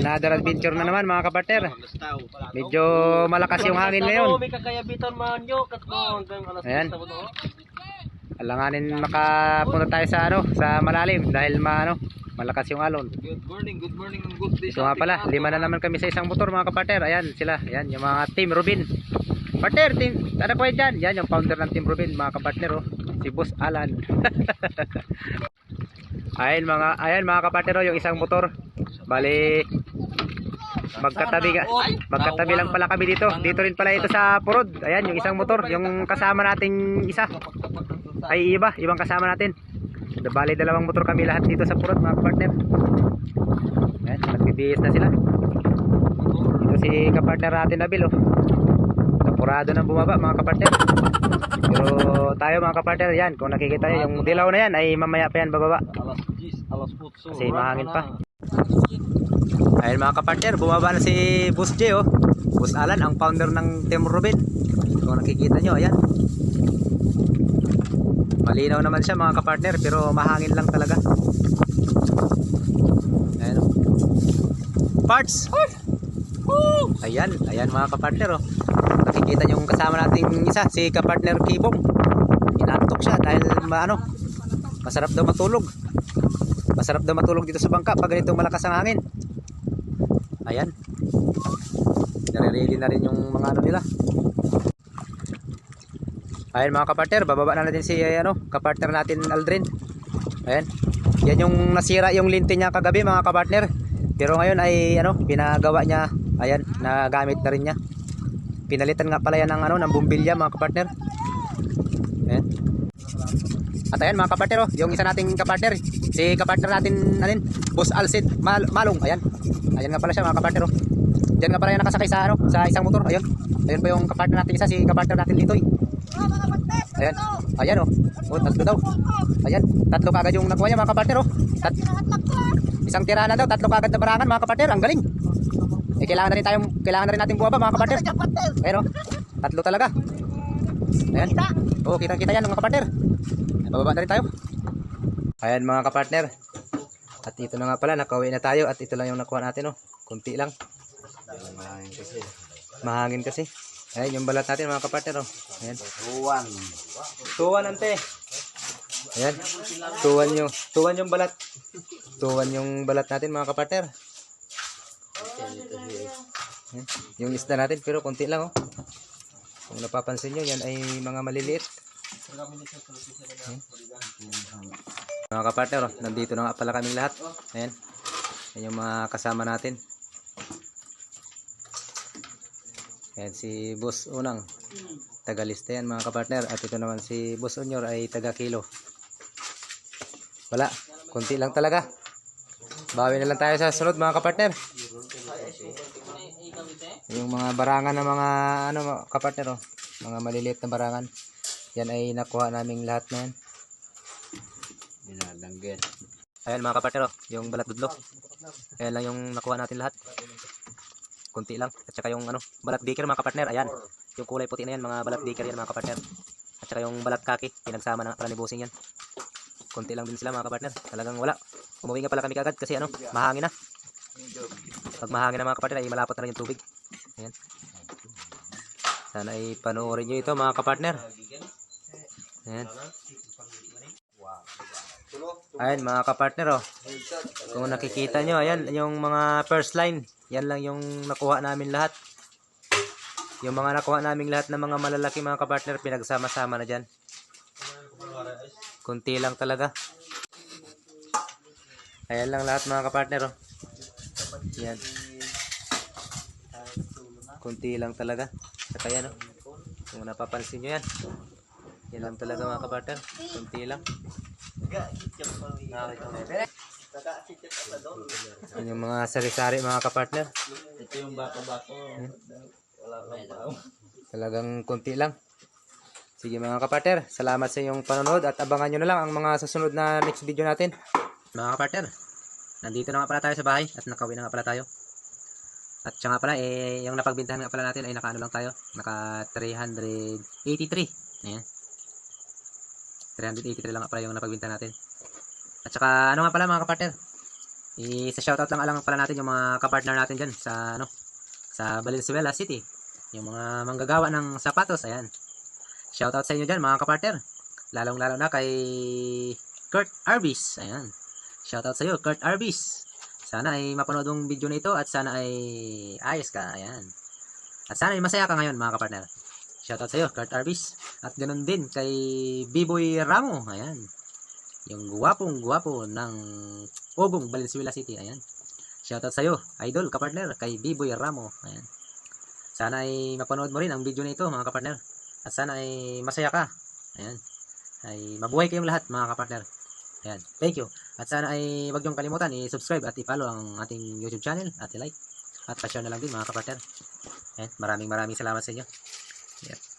Another adventure na naman mga kapartner. Medyo malakas yung hangin ngayon. Ayan. Alanganin makapunta tayo sa sa malalim dahil malakas yung alon. Good morning and good day. Ito nga pala, 5 na naman kami sa isang motor mga kapartner. Ayan sila, ayan yung mga Team Rubin. Partner, ano ko yan? Yan yung founder ng Team Rubin mga kapartner, si Boss Alan. Ayan mga kapartner, yung isang motor. Bali magkatabi lang pala kami dito. Dito rin pala ito sa Purod. Ayan yung isang motor, yung kasama nating isa ay ibang kasama natin. Bali 2 motor kami lahat dito sa Purod mga kapartner. Ayan, nagbibihis na sila. Ito si kapartner natin Nabil, napurado nang bumaba mga kapartner. Pero tayo mga kapartner, yan kung nakikita nyo yung dilaw na yan ay mamaya pa yan bababa kasi mahangin pa. Ayun mga kapartner, bumaba na si Boss J, Boss Alan, ang founder ng Team Rubin. Kung nakikita nyo, ayan, malinaw naman siya mga kapartner, pero mahangin lang talaga. Ayan, parts. Ayan mga kapartner, nakikita nyo yung kasama nating isa, si kapartner Kibong. Inantok siya dahil masarap daw matulog. Masarap daw matulog dito sa bangka pag ganitong malakas ang hangin. Ayan, nare-ready na rin yung mga nila. Ayan mga kapartner, bababa na natin si kapartner natin Aldrin. Ayan, yan yung nasira yung linti niya kagabi mga kapartner, pero ngayon ay pinagawa niya. Ayan, nagamit na rin niya. Pinalitan nga pala yan ng bumbilya mga kapartner. Ayan. At ayan mga kapartner, yung isa nating kapartner, si kapartner natin Boss Alcid Malong. Ayan nga pala siya mga kapartner. Diyan nga pala yan nakasakay sa isang motor. Ayun pa yung kapartner natin isa, si kapartner natin Litoy. Ayan tatlo daw. Ayan, tatlo kagad yung nakuha niya mga kapartner. Isang tirahan na daw, tatlo kagad na barangan mga kapartner. Ang galing. Kailangan na rin natin buwaba mga kapartner. Ayan tatlo talaga. Ayan, kitang-kita yan mga kapartner. Bababa na rin tayo. Ayan mga kapartner, at ito na nga pala, nakauwi na tayo. At ito lang yung nakuha natin, kunti lang. Mahangin kasi. Ayan yung balat natin mga kapartner. Ayan, 2-1 ante. Ayan, 2-1 yung balat. 2-1 yung balat natin mga kapartner. Ayan, yung isda natin pero kunti lang. Kung napapansin nyo, yan ay mga maliliit. Mga kapartner, nandito na nga pala kaming lahat. Ayan, yan yung mga kasama natin. Ayan si Boss Unang, taga Lista yan mga kapartner. At ito naman si Boss Unyor ay taga Kilo. Wala, kunti lang talaga. Bawi na lang tayo sa sunod mga kapartner. Yung mga barangan ng mga kapartner, mga maliliit na barangan, yan ay nakuha naming lahat na yan. Binalanggit. Ayan mga kapartner, yung balat dudlo. Ayan lang yung nakuha natin lahat. Kunti lang. At saka yung balat diker mga kapartner. Ayan, yung kulay puti na yan, mga balat diker yan mga kapartner. At saka yung balat kaki, pinagsama na pala ni Bossing yan. Kunti lang din sila mga kapartner. Talagang wala. Umuwi nga pala kami kagad kasi mahangin na. Pag mahangin na mga kapartner ay malapot na rin yung tubig. Ayan, sana ay panoorin nyo ito mga kapartner. Ayan. Ayan mga kapartner, kung nakikita nyo, ayan yung mga first line. Yan lang yung nakuha namin lahat. Yung mga nakuha namin lahat ng mga malalaki mga kapartner, pinagsama-sama na dyan. Kunti lang talaga. Ayan lang lahat mga kapartner. Yan, kunti lang talaga. Saka yan, kung napapansin nyo yan, yan lang talaga mga kapartner, kunti lang. Yan yung mga sari-sari mga kapartner. Ito yung bako-bako. Talagang kunti lang. Sige mga kapartner, salamat sa iyong panonood at abangan nyo na lang ang mga susunod na next video natin. Mga kapartner, nandito na nga pala tayo sa bahay at nakauwi na nga pala tayo. At siya nga pala, yung napagbintahan nga pala natin ay naka lang tayo, naka 383. Ayan, 383 lang nga pala yung napagbintahan natin. At saka nga pala mga kapartner, Isa-shoutout lang pala natin yung mga kapartner natin dyan sa, sa Valenzuela City. Yung mga manggagawa ng sapatos, ayan. Shoutout sa inyo dyan, mga kapartner. Lalong-lalo na kay Kurt Arbis, ayan. Shoutout sa iyo, Kurt Arbis. Sana ay mapanood yung video na ito at sana ay ayos ka, ayan. At sana ay masaya ka ngayon, mga kapartner. Shoutout sa iyo, Kurt Arbis. At ganun din kay Biboy Ramo, ayan. Yung guwapong-guwapo ng Ogong, Valenzuela City. Ayan. Shoutout sa iyo, idol, kapartner, kay Biboy Ramo. Ayan. Sana ay mapanood mo rin ang video nito, mga kapartner. At sana ay masaya ka. Ayan. Ay mabuhay kayong lahat, mga kapartner. Ayan. Thank you. At sana ay wag niyong kalimutan i-subscribe at i-follow ang ating YouTube channel at i-like. At pa-share na lang din, mga kapartner. Ayan. Maraming salamat sa inyo. Ayan.